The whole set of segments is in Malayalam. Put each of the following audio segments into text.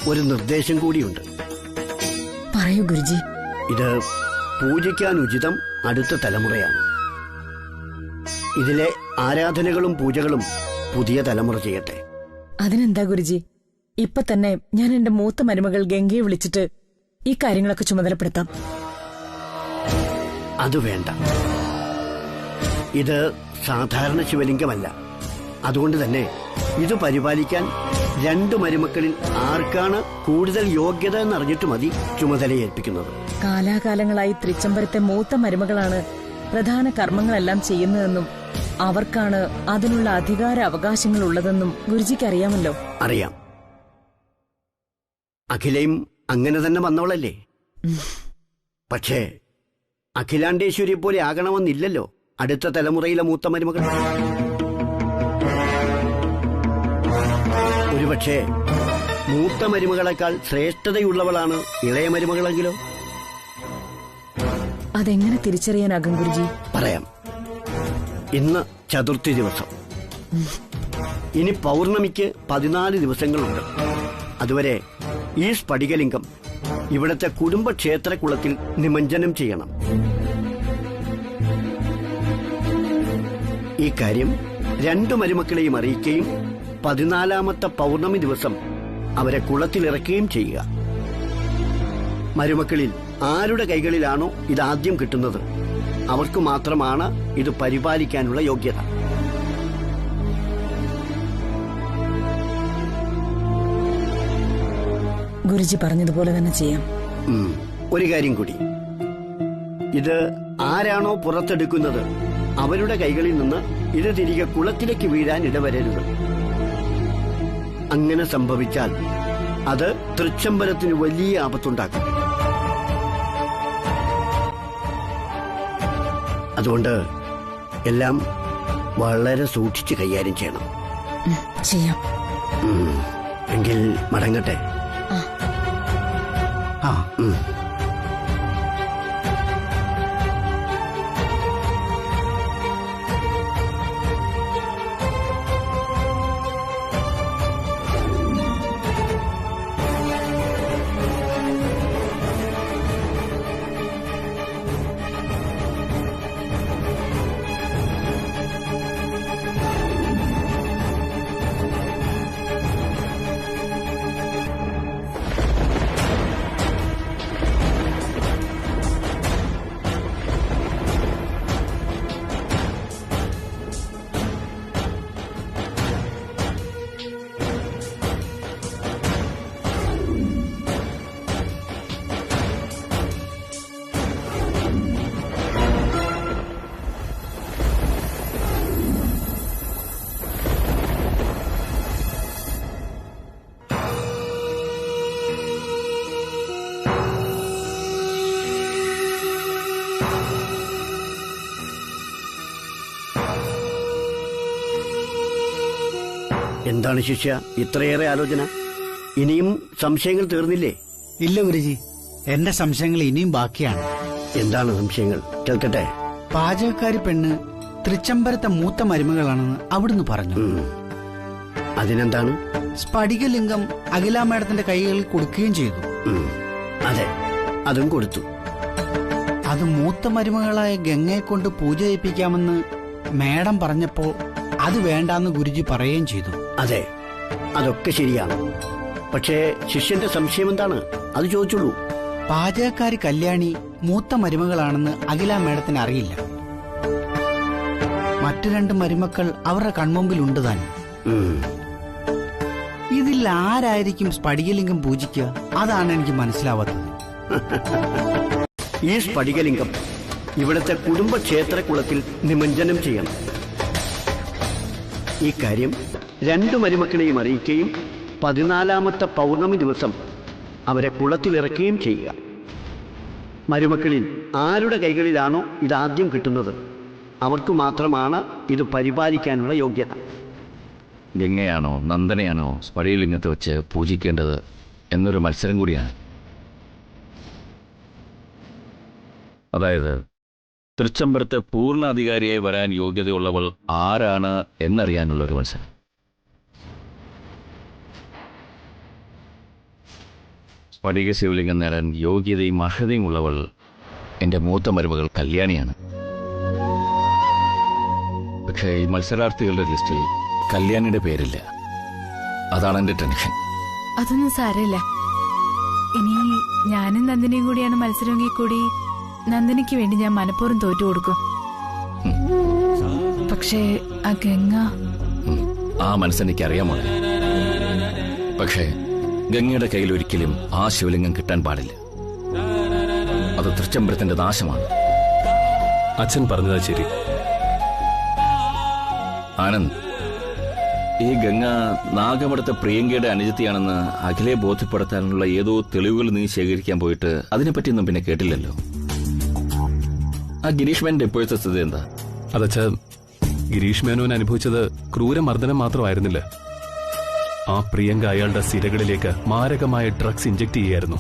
ഒരു നിർദ്ദേശം കൂടിയുണ്ട്. പറയൂ ഗുരുജി. ഇത് പൂജിക്കാൻ ഉചിതം അടുത്ത തലമുറയാണ്. ഇതിലെ ആരാധനകളും പൂജകളും പുതിയ തലമുറ ചെയ്യട്ടെ. അതിനെന്താ ഗുരുജി, ഇപ്പൊ തന്നെ ഞാൻ എന്റെ മൂത്ത മരുമകൾ ഗംഗയെ വിളിച്ചിട്ട് ഈ കാര്യങ്ങളൊക്കെ ചുമതലപ്പെടുത്താം. അത് വേണ്ട. ഇത് സാധാരണ ശിവലിംഗമല്ല. അതുകൊണ്ട് തന്നെ ഇത് പരിപാലിക്കാൻ 2 മരുമക്കളിൽ ആർക്കാണ് കൂടുതൽ യോഗ്യത എന്നറിഞ്ഞിട്ട് മതി ചുമതലയേൽപ്പിക്കുന്നത്. കാലാകാലങ്ങളായി തൃച്ചംബരത്തെ മൂത്ത മരുമകളാണ് പ്രധാന കർമ്മങ്ങളെല്ലാം ചെയ്യുന്നതെന്നും അവർക്കാണ് അതിനുള്ള അധികാര അവകാശങ്ങൾ ഉള്ളതെന്നും ഗുരുജിക്ക് അറിയാമല്ലോ. അറിയാം. അഖിലയും അങ്ങനെ തന്നെ വന്നവളല്ലേ. പക്ഷേ അഖിലാണ്ടേശ്വരി പോലെ ആകണമെന്നില്ലല്ലോ അടുത്ത തലമുറയിലെ മൂത്ത മരുമകൾ. ഒരുപക്ഷെ മൂത്ത മരുമകളെക്കാൾ ശ്രേഷ്ഠതയുള്ളവളാണ് ഇളയ മരുമകളെങ്കിലോ? അതെങ്ങനെ തിരിച്ചറിയാനാകും ഗുരുജി? പറയാം. ഇന്ന് ചതുർത്ഥി ദിവസം. ഇനി പൗർണമിക്ക് 14 ദിവസങ്ങളുണ്ട്. അതുവരെ ഈ സ്ഫടികലിംഗം ഇവിടത്തെ കുടുംബക്ഷേത്രക്കുളത്തിൽ നിമഞ്ജനം ചെയ്യണം. ഈ കാര്യം 2 മരുമക്കളെയും അറിയിക്കുകയും 14ാമത്തെ പൗർണമി ദിവസം അവരെ കുളത്തിലിറക്കുകയും ചെയ്യുക. മരുമക്കളിൽ ആരുടെ കൈകളിലാണോ ഇതാദ്യം കിട്ടുന്നത് അവർക്ക് മാത്രമാണ് ഇത് പരിപാലിക്കാനുള്ള യോഗ്യത. ഗുരുജി പറഞ്ഞതുപോലെ തന്നെ ചെയ്യാം. ഒരു കാര്യം കൂടി. ഇത് ആരാണോ പുറത്തെടുക്കുന്നത് അവരുടെ കൈകളിൽ നിന്ന് ഇത് തിരികെ കുളത്തിലേക്ക് വീഴാൻ ഇടവരരുത്. അങ്ങനെ സംഭവിച്ചാൽ അത് തൃച്ചംബരത്തിന് വലിയ ആപത്തുണ്ടാക്കും. അതുകൊണ്ട് എല്ലാം വളരെ സൂക്ഷിച്ച് കൈകാര്യം ചെയ്യണം. ചെയ്യാം. എങ്കിൽ മടങ്ങട്ടെ. എന്താണ് ശിഷ്യ ഇത്രയേറെ ആലോചന? ഇനിയും സംശയങ്ങൾ തീർന്നില്ലേ? ഇല്ല ഗുരുജി, എന്റെ സംശയങ്ങൾ ഇനിയും ബാക്കിയാണ്. എന്താണ് സംശയങ്ങൾ? കേൾക്കട്ടെ. പാചകക്കാരി പെണ്ണ് തൃച്ചംബരത്തെ മൂത്ത മരുമകളാണെന്ന് അവിടുന്ന് പറഞ്ഞു. അതിനെന്താണ്? സ്ഫടികലിംഗം അഖില മേഡത്തിന്റെ കൈകളിൽ കൊടുക്കുകയും ചെയ്തു. അതെ, അതും കൊടുത്തു. അത് മൂത്ത മരുമകളായ ഗംഗയെ കൊണ്ട് പൂജ ചെയ്യിപ്പിക്കാമെന്ന് മേഡം പറഞ്ഞപ്പോ അത് വേണ്ടാന്ന് ഗുരുജി പറയുകയും ചെയ്തു. അതെ, അതൊക്കെ ശരിയാണ്. പക്ഷേ ശിഷ്യന്റെ സംശയം എന്താണ്? അത് ചോദിച്ചുള്ളൂ. പാചകക്കാരി കല്യാണി മൂത്ത മരുമകളാണെന്ന് അഖില മേഡത്തിന് അറിയില്ല. മറ്റു 2 മരുമക്കൾ അവരുടെ കൺമുമ്പിലുണ്ട് താൻ. ഇതിൽ ആരായിരിക്കും സ്ഫടികലിംഗം പൂജിക്കുക? അതാണ് എനിക്ക് മനസ്സിലാവാത്തത്. ഈ സ്ഫടികലിംഗം ഇവിടുത്തെ കുടുംബക്ഷേത്രക്കുളത്തിൽ നിമഞ്ജനം ചെയ്യണം. ഈ കാര്യം 2 മരുമക്കളെയും അറിയിക്കുകയും 14ാമത്തെ പൗർണമി ദിവസം അവരെ കുളത്തിലിറക്കുകയും ചെയ്യുക. മരുമക്കളിൽ ആരുടെ കൈകളിലാണോ ഇതാദ്യം കിട്ടുന്നത് അവർക്ക് മാത്രമാണ് ഇത് പരിപാലിക്കാനുള്ള യോഗ്യത. ഗംഗയാണോ നന്ദനയാണോ സ്ഫടികലിംഗത്തെ വെച്ച് പൂജിക്കേണ്ടത് എന്നൊരു മത്സരം കൂടിയാണ്. അതായത് തൃച്ചംബരത്തെ പൂർണ്ണ അധികാരിയായി വരാൻ യോഗ്യതയുള്ളവൾ ആരാണ് എന്നറിയാനുള്ളൊരു മത്സരം. സ്ഫടിക ശിവലിംഗം നേടാൻ യോഗ്യതയും അർഹതയും ഉള്ളവൾ എൻ്റെ മൂത്ത മരുമകൾ കല്യാണിയാണ്. പക്ഷേ ഈ മത്സരാർത്ഥികളുടെ ലിസ്റ്റിൽ കല്യാണിയുടെ പേരില്ല. അതാണ് എൻ്റെ ടെൻഷൻ. അതൊന്നും സാരമില്ല. ഇനി ഞാനും നന്ദിനിയും കൂടിയാണ് മത്സരമെങ്കിൽ കൂടി നന്ദിനിക്ക് വേണ്ടി ഞാൻ മനഃപൂർവ്വം തോറ്റു കൊടുക്കും. പക്ഷേ ആ ഗംഗ, ആ മനസ്സെനിക്കറിയാമോ. പക്ഷേ ഗംഗയുടെ കയ്യിൽ ഒരിക്കലും ആ ശിവലിംഗം കിട്ടാൻ പാടില്ല. അത് തൃച്ചംബരത്തിന്റെ നാശമാണ്. അച്ഛൻ പറഞ്ഞതാ ശരി. ആനന്ദ്, ഈ ഗംഗ നാഗമഠത്തെ പ്രിയങ്കയുടെ അനുജത്തിയാണെന്ന് അഖിലെ ബോധ്യപ്പെടുത്താനുള്ള ഏതോ തെളിവുകൾ നീ ശേഖരിക്കാൻ പോയിട്ട് അതിനെപ്പറ്റിയൊന്നും പിന്നെ കേട്ടില്ലല്ലോ. ആ ഗിരീഷ് മേനന്റെ ഇപ്പോഴത്തെ സ്ഥിതി എന്താ? അതച്ഛ, ഗിരീഷ് മേനോൻ അനുഭവിച്ചത് ക്രൂരമർദ്ദനം മാത്രമായിരുന്നില്ല. ആ പ്രിയങ്ക അയാളുടെ സിരകളിലേക്ക് മാരകമായ ഡ്രഗ്സ് ഇഞ്ചക്ട് ചെയ്യായിരുന്നു.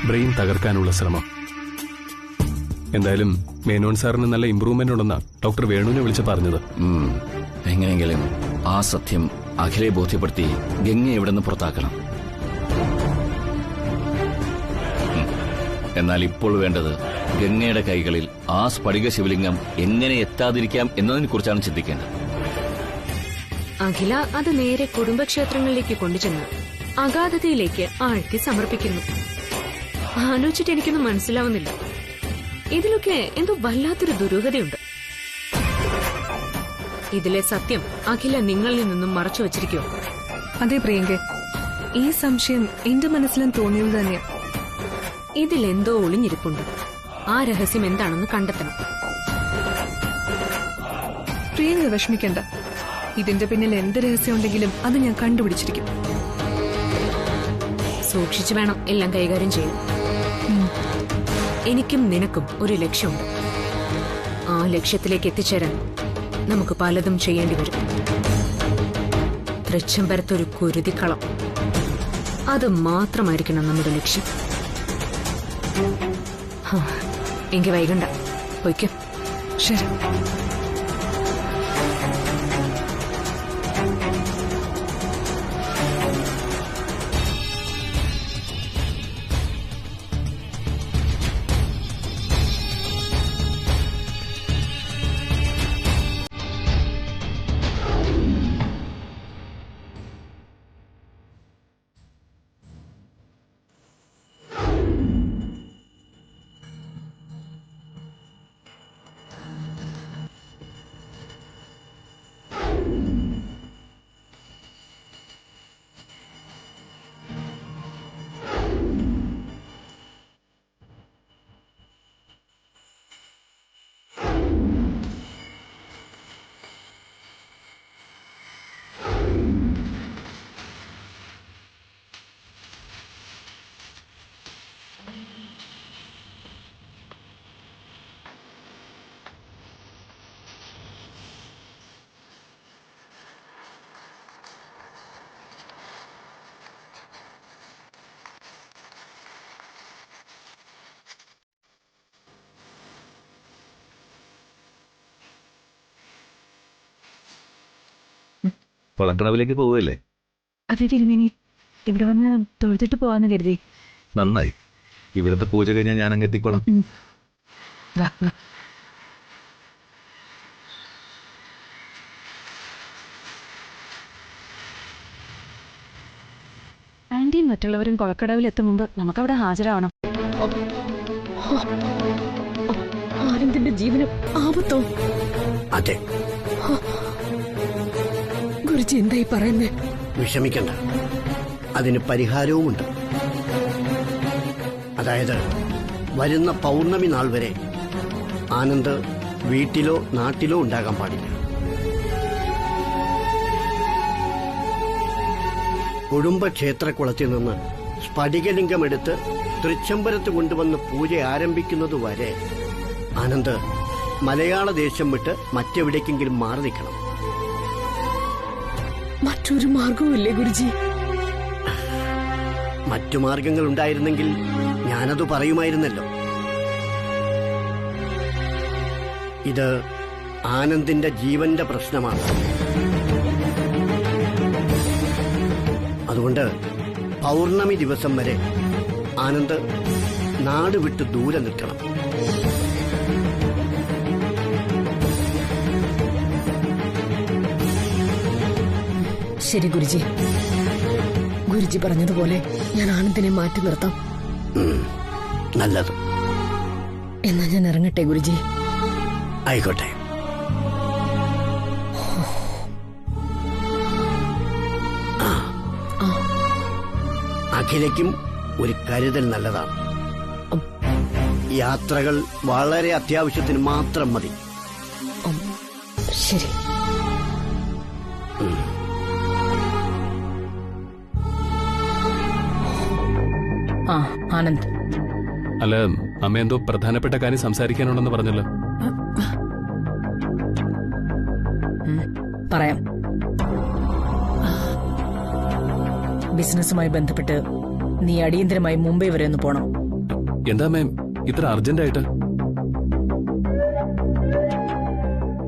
ബ്രെയിൻ തകർക്കാനുള്ള ശ്രമം. എന്തായാലും മേനോൻ സാറിന് നല്ല ഇംപ്രൂവ്മെന്റ് ഉണ്ടെന്നാ ഡോക്ടർ വേണുവിനെ വിളിച്ച് പറഞ്ഞത്. എങ്ങനെയെങ്കിലും ആ സത്യം അഖിലെ ബോധ്യപ്പെടുത്തി ഗംഗ എവിടെ നിന്ന് പുറത്താക്കണം. എന്നാൽ ഇപ്പോൾ വേണ്ടത് ഗംഗയുടെ കൈകളിൽ ആ സ്ഫടിക ശിവലിംഗം എങ്ങനെ എത്താതിരിക്കാം എന്നതിനെ കുറിച്ചാണ് ചിന്തിക്കേണ്ടത്. അഖില അത് നേരെ കുടുംബക്ഷേത്രങ്ങളിലേക്ക് കൊണ്ടുചെന്ന് അഗാധതയിലേക്ക് ആഴ്ത്തി സമർപ്പിക്കുന്നു. ആലോചിച്ചിട്ട് എനിക്കൊന്നും മനസ്സിലാവുന്നില്ല. ഇതിലൊക്കെ എന്തോ വല്ലാത്തൊരു ദുരൂഹതയുണ്ട്. ഇതിലെ സത്യം അഖില നിങ്ങളിൽ നിന്നും മറച്ചു വച്ചിരിക്കുമോ? അതെ പ്രിയങ്ക, ഈ സംശയം എന്റെ മനസ്സിലും തോന്നിയത് തന്നെയാ. ഇതിലെന്തോ ഒളിഞ്ഞിരിപ്പുണ്ട്. ആ രഹസ്യം എന്താണെന്ന് കണ്ടെത്തണം. പ്രിയങ്ക വിഷമിക്കണ്ട. ഇതിന്റെ പിന്നിൽ എന്ത് രഹസ്യം ഉണ്ടെങ്കിലും അത് ഞാൻ കണ്ടുപിടിച്ചിരിക്കും. സൂക്ഷിച്ചു വേണം എല്ലാം കൈകാര്യം ചെയ്യാൻ. എനിക്കും നിനക്കും ഒരു ലക്ഷ്യമുണ്ട്. ആ ലക്ഷ്യത്തിലേക്ക് എത്തിച്ചേരാൻ നമുക്ക് പലതും ചെയ്യേണ്ടി വരും. തൃച്ചംബരത്തൊരു കുരുതിക്കളം, അത് മാത്രമായിരിക്കണം നമ്മുടെ ലക്ഷ്യം. എങ്കിൽ വൈകണ്ട, പൊയ്ക്കും. ശരി. പളങ്കടവിലേക്ക് പോവുകയല്ലേ? അതെ തിരുമേനി, ഇവിടെ വന്ന് തൊഴുതിട്ട് പോവാന്ന് കരുതി. നന്നായി. ഇവിടുത്തെ പൂജ കഴിഞ്ഞാൽ ഞാൻ അങ്ങ് എത്തിക്കോളാം. ആന്റിയും മറ്റുള്ളവരും കൊളക്കടവിൽ എത്തും മുമ്പ് നമുക്കവിടെ ഹാജരാവണം. ആനന്ദിന്റെ ജീവന് ആപത്തോ? അതെ. ഗുരുജി എന്തായി പറയുന്നേ? വിഷമിക്കണ്ട, അതിന് പരിഹാരവുമുണ്ട്. അതായത് വരുന്ന പൗർണമി നാൾ വരെ ആനന്ദ് വീട്ടിലോ നാട്ടിലോ ഉണ്ടാകാൻ പാടില്ല. കുടുംബക്ഷേത്രക്കുളത്തിൽ നിന്ന് സ്ഫടികലിംഗമെടുത്ത് തൃച്ചംബരത്ത് കൊണ്ടുവന്ന് പൂജ ആരംഭിക്കുന്നതുവരെ ആനന്ദ് മലയാള ദേശം വിട്ട് മറ്റെവിടേക്കെങ്കിലും മാറി നിൽക്കണം. മറ്റൊരു മാർഗവുമില്ലേ ഗുരുജി? മറ്റു മാർഗങ്ങൾ ഉണ്ടായിരുന്നെങ്കിൽ ഞാനത് പറയുമായിരുന്നല്ലോ. ഇത് ആനന്ദിന്റെ ജീവന്റെ പ്രശ്നമാണ്. അതുകൊണ്ട് പൗർണമി ദിവസം വരെ ആനന്ദ് നാട് വിട്ട് ദൂരെ നിൽക്കണം. ശരി ഗുരുജി. ഗുരുജി പറഞ്ഞതുപോലെ ഞാൻ ആനന്ദിനെ മാറ്റി നിർത്താം. നല്ലത്. എന്നാ ഞാൻ ഇറങ്ങട്ടെ ഗുരുജി. ആയിക്കോട്ടെ. അഖിലയ്ക്കും ഒരു കരുതൽ നല്ലതാണ്. യാത്രകൾ വളരെ അത്യാവശ്യത്തിന് മാത്രം മതി. ശരി. ആനന്ദ്, അല്ല, അമ്മ എന്തോ പ്രധാനപ്പെട്ട കാര്യം സംസാരിക്കാനുണ്ടെന്ന് പറഞ്ഞല്ലോ. പറയാം. ബിസിനസ്സുമായി ബന്ധപ്പെട്ട് നീ അടിയന്തരമായി മുംബൈ വരെ ഒന്ന് പോണം. എന്താ മാം ഇത്ര അർജന്റായിട്ട്?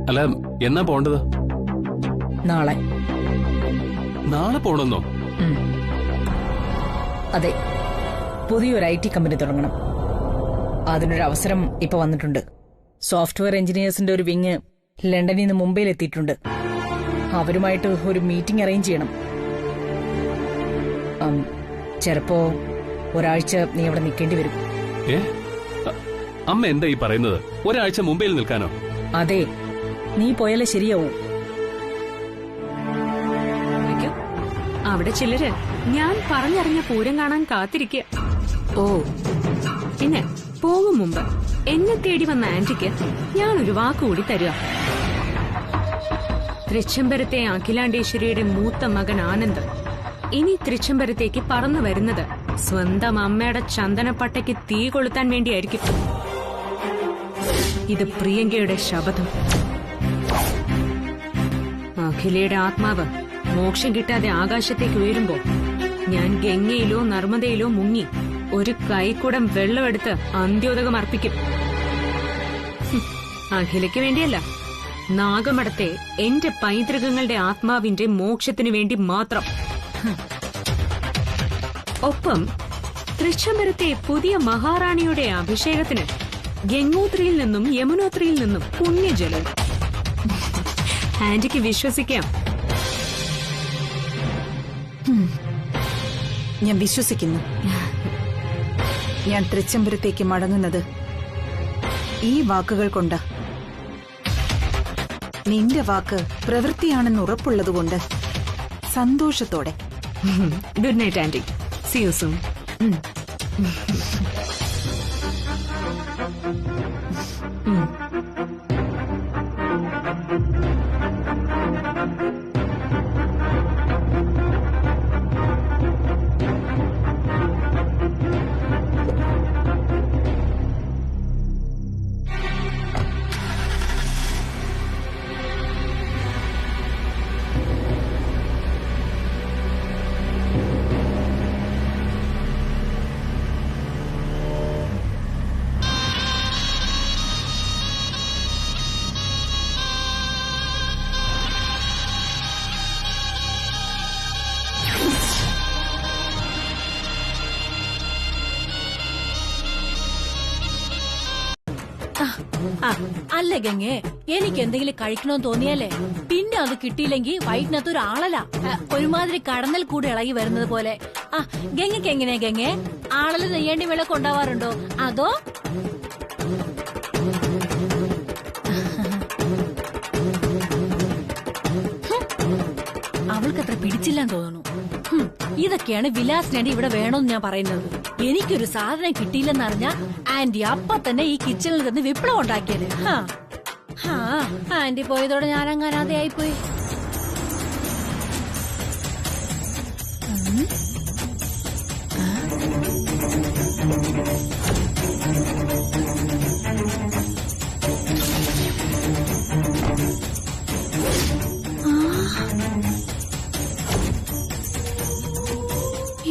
അല്ല, എന്നാ പോണ്ടത്? നാളെ. നാളെ പോണെന്നോ? അതെ, പുതിയൊരു IT കമ്പനി തുടങ്ങണം. അതിനൊരു അവസരം ഇപ്പൊ വന്നിട്ടുണ്ട്. സോഫ്റ്റ്വെയർ എഞ്ചിനീയേഴ്സിന്റെ ഒരു വിങ് ലണ്ടനിൽ നിന്ന് മുംബൈയിൽ എത്തിയിട്ടുണ്ട്. അവരുമായിട്ട് ഒരു മീറ്റിംഗ് അറേഞ്ച് ചെയ്യണം. ചിലപ്പോ ഒരാഴ്ച നീ അവിടെ നിൽക്കേണ്ടി വരും. അമ്മ എന്താ ഈ പറയുന്നത്? ഒരാഴ്ച മുംബൈയിൽ നിൽക്കാനോ? അതെ, നീ പോയാലേ ശരിയാവൂ. അവിടെ ചിലര് ഞാൻ പറഞ്ഞറിഞ്ഞ പൂരം കാണാൻ കാത്തിരിക്കുക. ഓ, പിന്നെ പോകും മുമ്പ് എന്നെ തേടി വന്ന ആന്റിക്ക് ഞാനൊരു വാക്കുകൂടി തരിക. തൃച്ചംബരത്തെ അഖിലാണ്ടേശ്വരിയുടെ മൂത്ത മകൻ ആനന്ദ് ഇനി തൃച്ചംബരത്തേക്ക് പറന്നു വരുന്നത് സ്വന്തം അമ്മയുടെ ചന്ദനപ്പട്ടയ്ക്ക് തീ കൊളുത്താൻ വേണ്ടിയായിരിക്കും. ഇത് പ്രിയങ്കയുടെ ശപഥം. അഖിലയുടെ ആത്മാവ് മോക്ഷം കിട്ടാതെ ആകാശത്തേക്ക് ഉയരുമ്പോ ഞാൻ ഗംഗയിലോ നർമ്മദയിലോ മുങ്ങി ഒരു കൈക്കുടം വെള്ളമെടുത്ത് അന്ത്യോദകം അർപ്പിക്കും. അഖിലയ്ക്ക് വേണ്ടിയല്ല, നാഗമഠത്തെ എന്റെ പൈതൃകങ്ങളുടെ ആത്മാവിന്റെ മോക്ഷത്തിനു വേണ്ടി മാത്രം. ഒപ്പം തൃച്ചംബരത്തെ പുതിയ മഹാറാണിയുടെ അഭിഷേകത്തിന് ഗംഗോത്രിയിൽ നിന്നും യമുനോത്രിയിൽ നിന്നും പുണ്യജലം. ആന്റിക്ക് വിശ്വസിക്കാം. ഞാൻ വിശ്വസിക്കുന്നു. ഞാൻ തൃച്ചംബരത്തേക്ക് മടങ്ങുന്നത് ഈ വാക്കുകൾ കൊണ്ട്. നിന്റെ വാക്ക് പ്രവൃത്തിയാണെന്ന് ഉറപ്പുള്ളതുകൊണ്ട് സന്തോഷത്തോടെ. Good night aunty. See you soon. അല്ല ഗംഗേ, എനിക്ക് എന്തെങ്കിലും കഴിക്കണമെന്ന് തോന്നിയാലേ പിന്നെ അത് കിട്ടിയില്ലെങ്കിൽ വയറ്റിനകത്ത് ഒരു ആളല ഒരുമാതിരി കടന്നൽ കൂടി ഇളകി വരുന്നത് പോലെ. ഗംഗയ്ക്ക് എങ്ങനെയാ ഗംഗേ? ആളല് നെയ്യേണ്ടി വിളക്ക് ഉണ്ടാവാറുണ്ടോ? അതോ അവൾക്കത്ര പിടിച്ചില്ലാന്ന് തോന്നുന്നു. ഇതൊക്കെയാണ് വിലാസിനാണ്ടി ഇവിടെ വേണമെന്ന് ഞാൻ പറയുന്നത്. എനിക്കൊരു സാധനം കിട്ടിയില്ലെന്നറിഞ്ഞ ആന്റി അപ്പൊ തന്നെ ഈ കിച്ചണിൽ നിന്ന് വിപ്ലവം ഉണ്ടാക്കിയത്. ആന്റി പോയതോടെ ഞാൻ അങ്ങനെ അതെയായിപ്പോയി.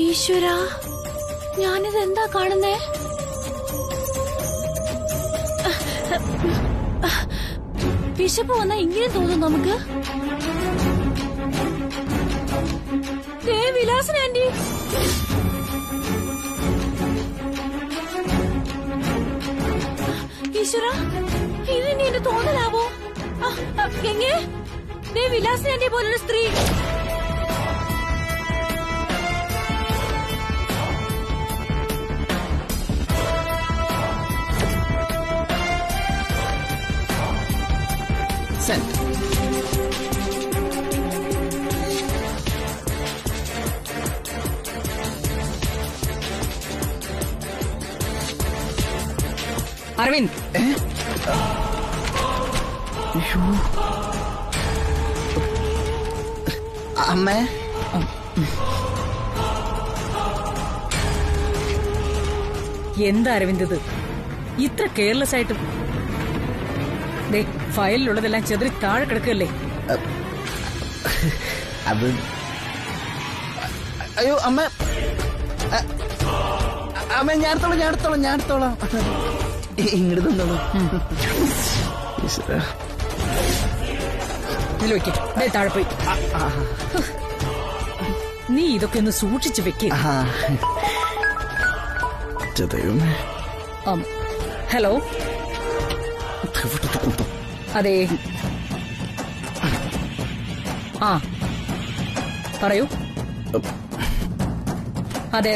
ഈശ്വരാ, ഞാനിതെന്താ കാണുന്നേ? വിശപ്പ് വന്നാ ഇങ്ങനെ തോന്നും നമുക്ക്. വിലാസൻ ആന്റി. ഈശ്വര, ഇത് ഇനി എന്റെ തോന്നലാവോ? ഗംഗേ, വിലാസൻ ആന്റി പോലൊരു സ്ത്രീ. അരവിന്ദ്, അമ്മേ, എന്താ അരവിന്ദ് ഇത് ഇത്ര കെയർലെസ് ആയിട്ടും? ഫയലിലുള്ളതെല്ലാം ചെതറി താഴെ കിടക്കല്ലേ? അത് അയ്യോ അമ്മ, അമ്മ ഞാനെടുത്തോളാം. ഇങ്ങോട്ട് തന്നോളൂ. താഴെ പോയി. നീ ഇതൊക്കെ ഒന്ന് സൂക്ഷിച്ചു വെക്കേ. ഹലോ, അതെ, പറയൂ. അതെ,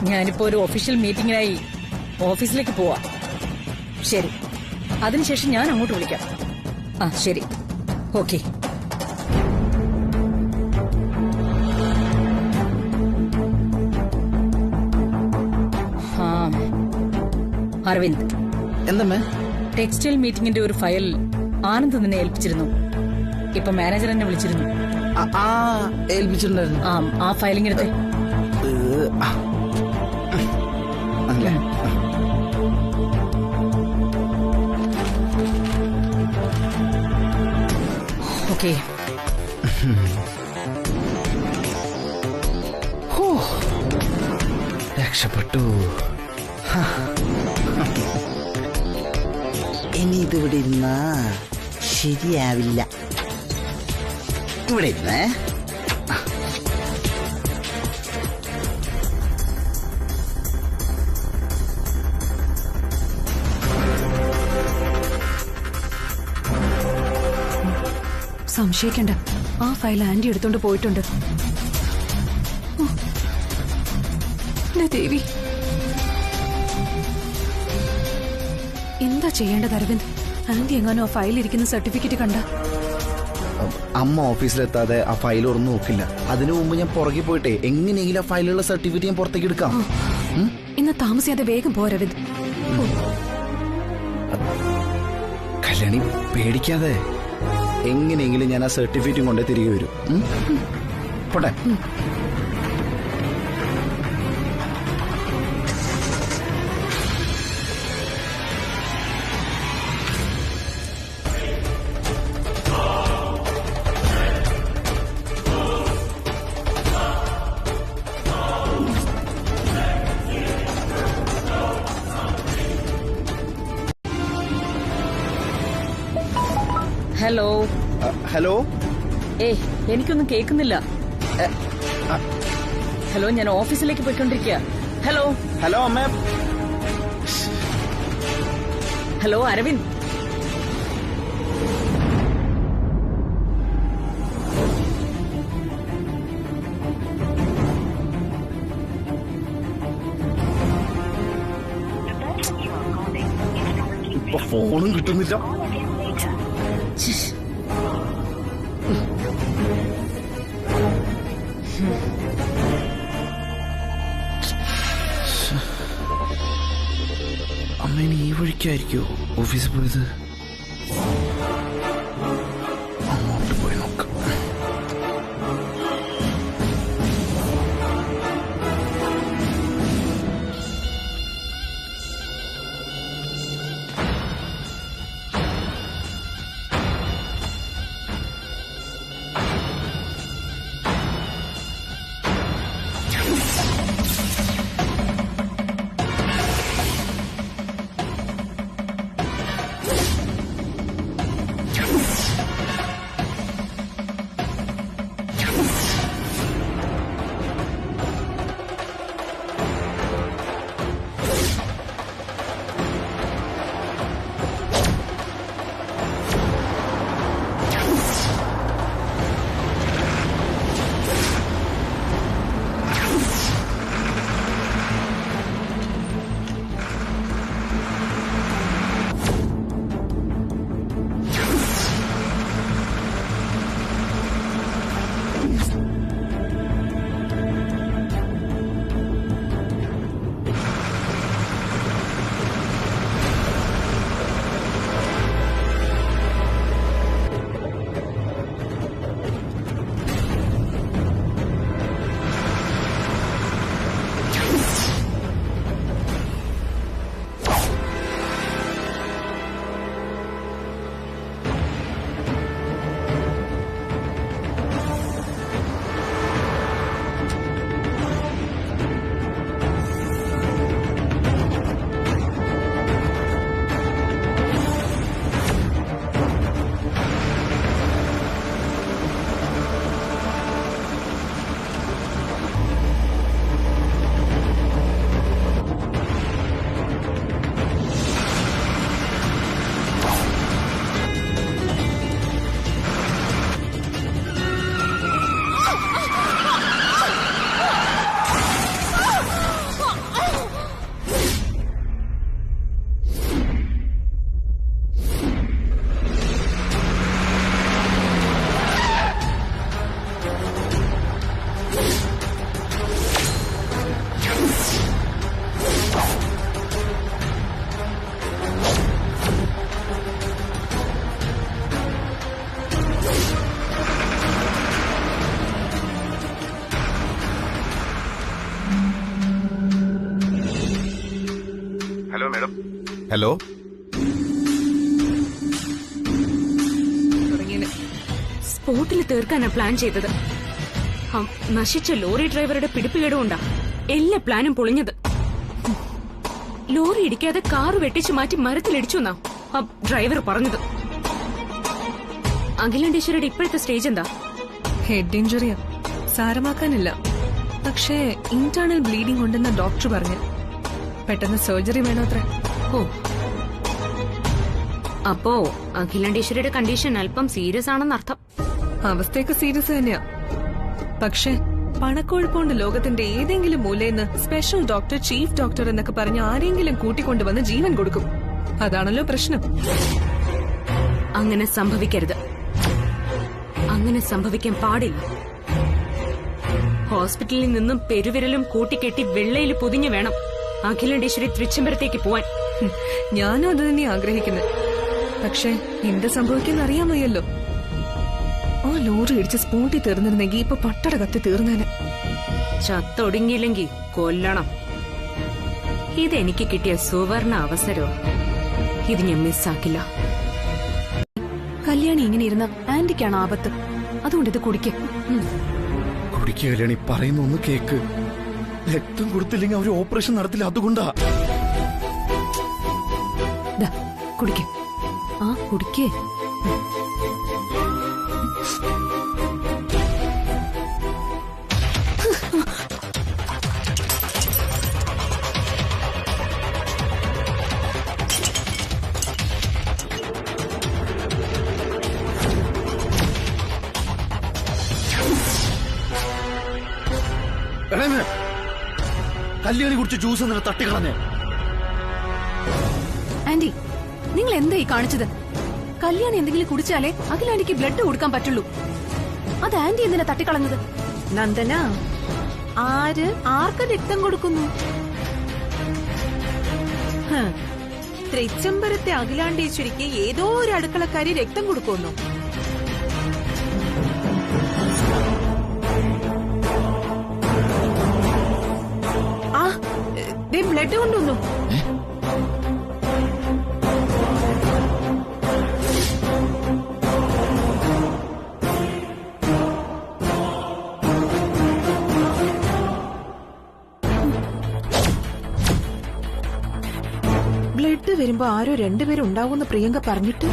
ഞാനിപ്പോ ഒരു ഒഫീഷ്യൽ മീറ്റിംഗിനായി ഓഫീസിലേക്ക് പോവാ. ശരി, അതിനുശേഷം ഞാൻ അങ്ങോട്ട് വിളിക്കാം. ശരി, ഓക്കെ. അരവിന്ദ്, എന്താ ടെക്സ്റ്റൈൽ മീറ്റിംഗിന്റെ ഒരു ഫയൽ ആനന്ദ് നിന്നെ ഏൽപ്പിച്ചിരുന്നു. ഇപ്പൊ മാനേജർ എന്നെ വിളിച്ചിരുന്നു. ഏൽപ്പിച്ചിട്ടുണ്ടായിരുന്നു. ആ ഫയലിംഗ് എടുത്തേ. ഓക്കെ. രക്ഷപ്പെട്ടു. ഇനി ഇതിവിടെ ഇരുന്നാ ശരിയാവില്ല. ഇവിടെ ഇരുന്നേ. സംശയിക്കണ്ട, ആ ഫയൽ ആന്റി എടുത്തോണ്ട് പോയിട്ടുണ്ട്. ദേവി, എന്താ ചെയ്യേണ്ടത് അരവിന്ദ്? ആന്റി എങ്ങാനോ ആ ഫയലിരിക്കുന്ന സർട്ടിഫിക്കറ്റ് കണ്ട? അമ്മ ഓഫീസിലെത്താതെ ആ ഫയൽ തുറന്നു നോക്കില്ല. അതിനു മുമ്പ് ഞാൻ പുറകെ പോയിട്ടേ എങ്ങനെയെങ്കിലും ആ ഫയലുള്ള സർട്ടിഫിക്കറ്റ് ഞാൻ പുറത്തേക്ക് എടുക്കാം. ഇന്ന് താമസിയാതെ വേഗം പോ അരവിന്ദ്. കല്യാണി, പേടിക്കാതെ. എങ്ങനെയെങ്കിലും ഞാൻ ആ സർട്ടിഫിക്കറ്റും കൊണ്ടേ തിരികെ വരും. പോട്ടെ. ഹലോ. ഹലോ. എനിക്കൊന്നും കേൾക്കുന്നില്ല. ഹലോ, ഞാൻ ഓഫീസിലേക്ക് പോയിക്കൊണ്ടിരിക്കുക. ഹലോ. ഹലോ അമ്മ. ഹലോ അരവിന്ദ്. ഇപ്പൊ ഫോണും കിട്ടുന്നില്ല. അമ്മേനെ ഈ വഴിക്കായിരിക്കോ ഓഫീസിൽ പോയത്? അങ്ങോട്ട് പോയി നോക്കാം. ഹലോ. സ്പോട്ടിൽ തീർക്കാനാ പ്ലാൻ ചെയ്തത്. നശിച്ച ലോറി ഡ്രൈവറുടെ പിടിപ്പുകേടുകൊണ്ടാ എല്ലാ പ്ലാനും പൊളിഞ്ഞത്. ലോറി ഇടിക്കാതെ കാറ് വെട്ടിച്ചു മാറ്റി മരത്തിലിടിച്ചു എന്നാ ഡ്രൈവർ പറഞ്ഞത്. അഖിലാണ്ടേശ്വരിയുടെ ഇപ്പോഴത്തെ സ്റ്റേജ് എന്താ? ഹെഡ് ഇഞ്ചുറിയാ, സാരമാക്കാനില്ല. പക്ഷേ ഇന്റേണൽ ബ്ലീഡിംഗ് ഉണ്ടെന്ന ഡോക്ടർ പറഞ്ഞു. പെട്ടെന്ന് സർജറി വേണോത്ര. ഓ, അപ്പോ അഖിലാണ്ടേശ്വരിയുടെ കണ്ടീഷൻ അല്പം സീരിയസ് ആണെന്നർത്ഥം. അവസ്ഥയൊക്കെ സീരിയസ് തന്നെയാ. പക്ഷേ പണക്കൊഴുപ്പോണ്ട് ലോകത്തിന്റെ ഏതെങ്കിലും മൂലയിന്ന് സ്പെഷ്യൽ ഡോക്ടർ, ചീഫ് ഡോക്ടർ എന്നൊക്കെ പറഞ്ഞ് ആരെങ്കിലും കൂട്ടിക്കൊണ്ടുവന്ന് ജീവൻ കൊടുക്കും. അതാണല്ലോ പ്രശ്നം. അങ്ങനെ സംഭവിക്കരുത്. അങ്ങനെ സംഭവിക്കാൻ പാടില്ല. ഹോസ്പിറ്റലിൽ നിന്നും പെരുവിരലും കൂട്ടിക്കെട്ടി വെള്ളയിൽ പൊതിഞ്ഞു വേണം അഖിലാണ്ടേശ്വരി തൃച്ചംബരത്തേക്ക് പോവാൻ. ഞാനും അത് തന്നെ ആഗ്രഹിക്കുന്നത്. പക്ഷേ എന്ത് സംഭവിക്കുന്ന അറിയാൻ വയ്യല്ലോ. ആ ലോറി ഇടിച്ച് സ്പോട്ടിൽ തീർന്നിരുന്നെങ്കിൽ ഇപ്പൊ പട്ടട കത്തി തീർന്നേനെ. ചത്തൊടുങ്ങിയില്ലെങ്കിൽ കൊല്ലണം. ഇതെനിക്ക് കിട്ടിയ സുവർണ അവസരവും. ഇത് ഞാൻ മിസ്സാക്കില്ല. കല്യാണി ഇങ്ങനെ ഇരുന്ന ആന്റിക്കാണ് ആപത്ത്. അതുകൊണ്ട് ഇത് കുടിക്കും. കുടിക്കുക കല്യാണി, പറയുന്ന ഒന്ന് കേക്ക്. രക്തം കൊടുത്തില്ലെങ്കിൽ അവർ ഓപ്പറേഷൻ നടത്തില്ല, അതുകൊണ്ടാ. കുടിക്കും. ആ കുടിക്കേ. കല്യാണി കുടിച്ച് ജ്യൂസ് എന്നിട്ട് തട്ടിക്കളഞ്ഞേ. ആന്റി, നിങ്ങൾ എന്താ ഈ കാണിച്ചത്? കല്യാണി എന്തെങ്കിലും കുടിച്ചാലേ അഖിലാന്റിക്ക് ബ്ലഡ് കൊടുക്കാൻ പറ്റുള്ളൂ. അത് ആന്റി എന്തിനാ തട്ടിക്കളഞ്ഞത്? നന്ദന, ആർക്ക് രക്തം കൊടുക്കുന്നു? തൃച്ചംബരത്തെ അഖിലാണ്ടേശ്വരിക്ക് ഏതോ ഒരു അടുക്കളക്കാരി രക്തം കൊടുക്കുന്നു. ബ്ലഡ് കൊണ്ടുവന്നു. ബ്ലഡ് വരുമ്പോ ആരോ രണ്ടുപേരും ഉണ്ടാവുമെന്ന് പ്രിയങ്ക പറഞ്ഞിട്ട്.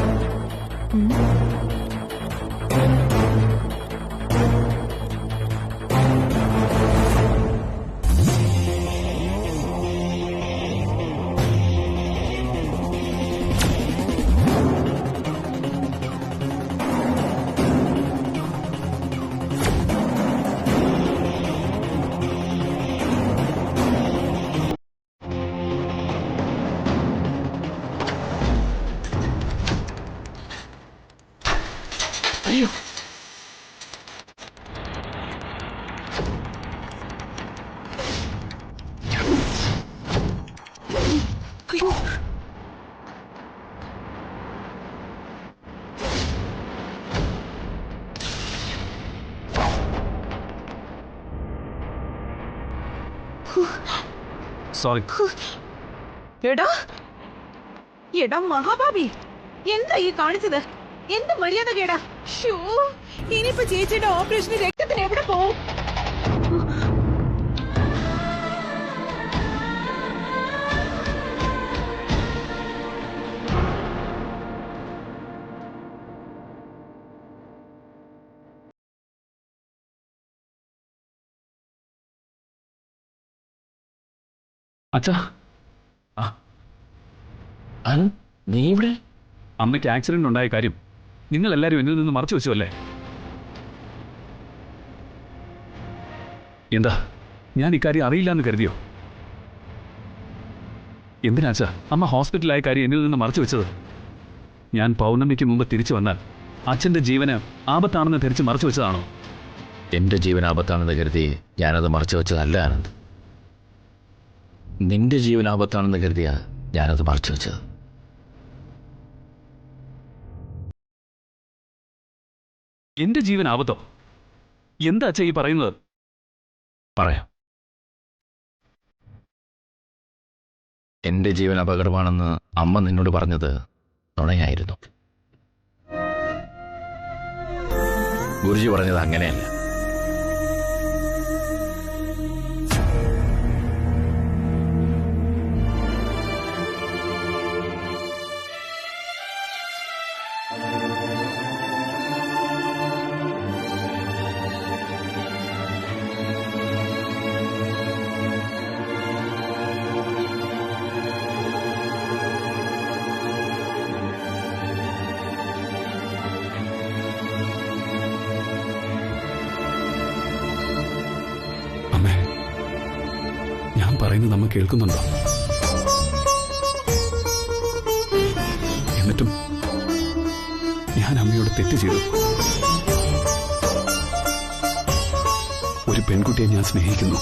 അയ്യോ, സോറി. എടാ മഹാഭാവി, എന്താ ഈ കാണിച്ചത്? എന്ത് മര്യാദ കേടാ. ഇനിയിപ്പോ ചേച്ചിയുടെ ഓപ്പറേഷന് രക്തത്തിന് എവിടെ പോവും? അച്ഛാ, നീ ഇവിടെ? അമ്മയ്ക്ക് ആക്സിഡന്റ് ഉണ്ടായ കാര്യം നിങ്ങൾ എല്ലാവരും എന്നിൽ നിന്ന് മറച്ചു വെച്ചു അല്ലേ? എന്താ, ഞാൻ ഇക്കാര്യം അറിയില്ല എന്ന് കരുതിയോ? എന്തിനാച്ചാ അമ്മ ഹോസ്പിറ്റലായ കാര്യം എന്നിൽ നിന്ന് മറച്ചു വെച്ചത്? ഞാൻ പൗർണമിക്ക് മുമ്പ് തിരിച്ചു വന്നാൽ അച്ഛൻ്റെ ജീവന് ആപത്താണെന്ന് ധരിച്ച് മറച്ചു വെച്ചതാണോ? എന്റെ ജീവൻ ആപത്താണെന്ന് കരുതി ഞാനത് മറച്ചു വെച്ചതല്ല ആനന്ദ്. നിന്റെ ജീവൻ ആപത്താണെന്ന് കരുതിയാ ഞാനത് മറച്ചു വെച്ചത്. എന്റെ ജീവൻ ആപത്തോ? എന്താ അച്ഛാ ഈ പറയുന്നത്? പറയാം. എന്റെ ജീവൻ അപകടമാണെന്ന് അമ്മ നിന്നോട് പറഞ്ഞത് നുണയായിരുന്നു. ഗുരുജി പറഞ്ഞത് അങ്ങനെയല്ല. അമ്മേ, ഞാൻ പറയുന്നത് അമ്മ കേൾക്കുന്നുണ്ടോ? എന്നിട്ടും ഞാൻ അമ്മയോട് തെറ്റ് ചെയ്തു. ഒരു പെൺകുട്ടിയെ ഞാൻ സ്നേഹിക്കുന്നു.